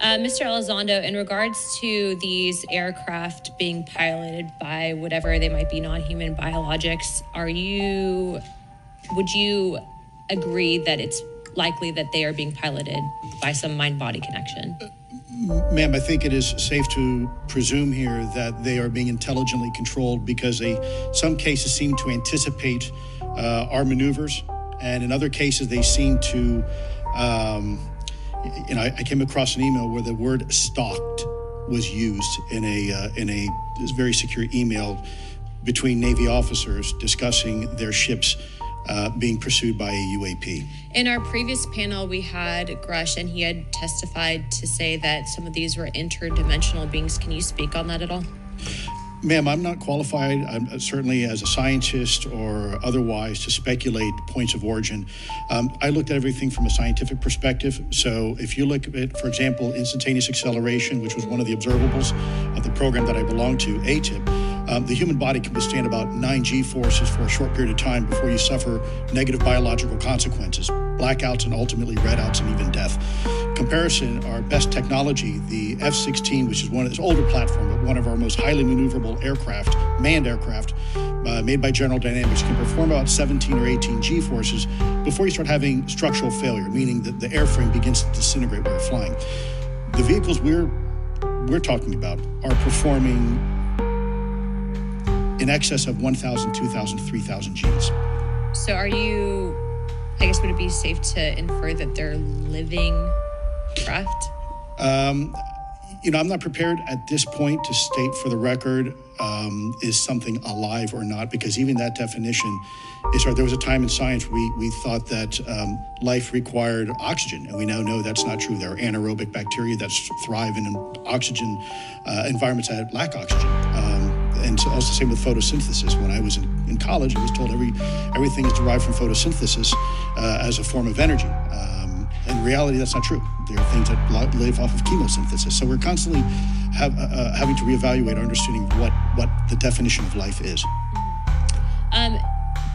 Mr. Elizondo, in regards to these aircraft being piloted by whatever they might be, non-human biologics, would you agree that it's likely that they are being piloted by some mind-body connection? Ma'am, I think it is safe to presume here that they are being intelligently controlled because some cases seem to anticipate our maneuvers, and in other cases they seem to, I came across an email where the word stalked was used in a very secure email between Navy officers discussing their ships being pursued by a UAP. In our previous panel, we had Grush, and he had testified to say that some of these were interdimensional beings. Can you speak on that at all? Ma'am, I'm not qualified, certainly as a scientist or otherwise, to speculate points of origin. I looked at everything from a scientific perspective. So if you look at, for example, instantaneous acceleration, which was one of the observables of the program that I belong to, ATIP, the human body can withstand about 9 G-forces for a short period of time before you suffer negative biological consequences, blackouts and ultimately redouts and even death. Comparison, our best technology, the F-16, which is one of this older platform, but one of our most highly maneuverable aircraft, manned aircraft, made by General Dynamics, can perform about 17 or 18 G-forces before you start having structural failure, meaning that the airframe begins to disintegrate while you're flying. The vehicles we're talking about are performing in excess of 1,000, 2,000, 3,000 Gs. So would it be safe to infer that they're living craft? I'm not prepared at this point to state for the record is something alive or not, because even that definition is hard. There was a time in science we thought that life required oxygen, and we now know that's not true. There are anaerobic bacteria that thrive in oxygen environments that lack oxygen. And so also the same with photosynthesis. When I was in college, I was told everything is derived from photosynthesis as a form of energy. In reality, that's not true. There are things that live off of chemosynthesis. So we're constantly having to reevaluate our understanding of what the definition of life is.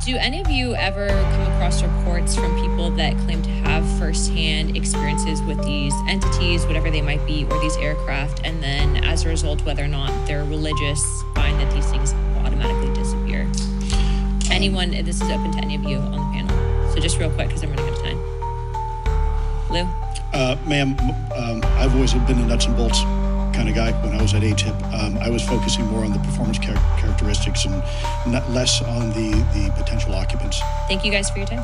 Do any of you ever come across reports from people that claim to have firsthand experiences with these entities, whatever they might be, or these aircraft, and then as a result, whether or not they're religious, find that these things automatically disappear? Anyone, this is open to any of you on the panel. So just real quick, because I'm running out of time. Lou? Ma'am, I've always been a nuts and bolts kind of guy when I was at ATIP. I was focusing more on the performance characteristics and less on the potential occupants. Thank you guys for your time.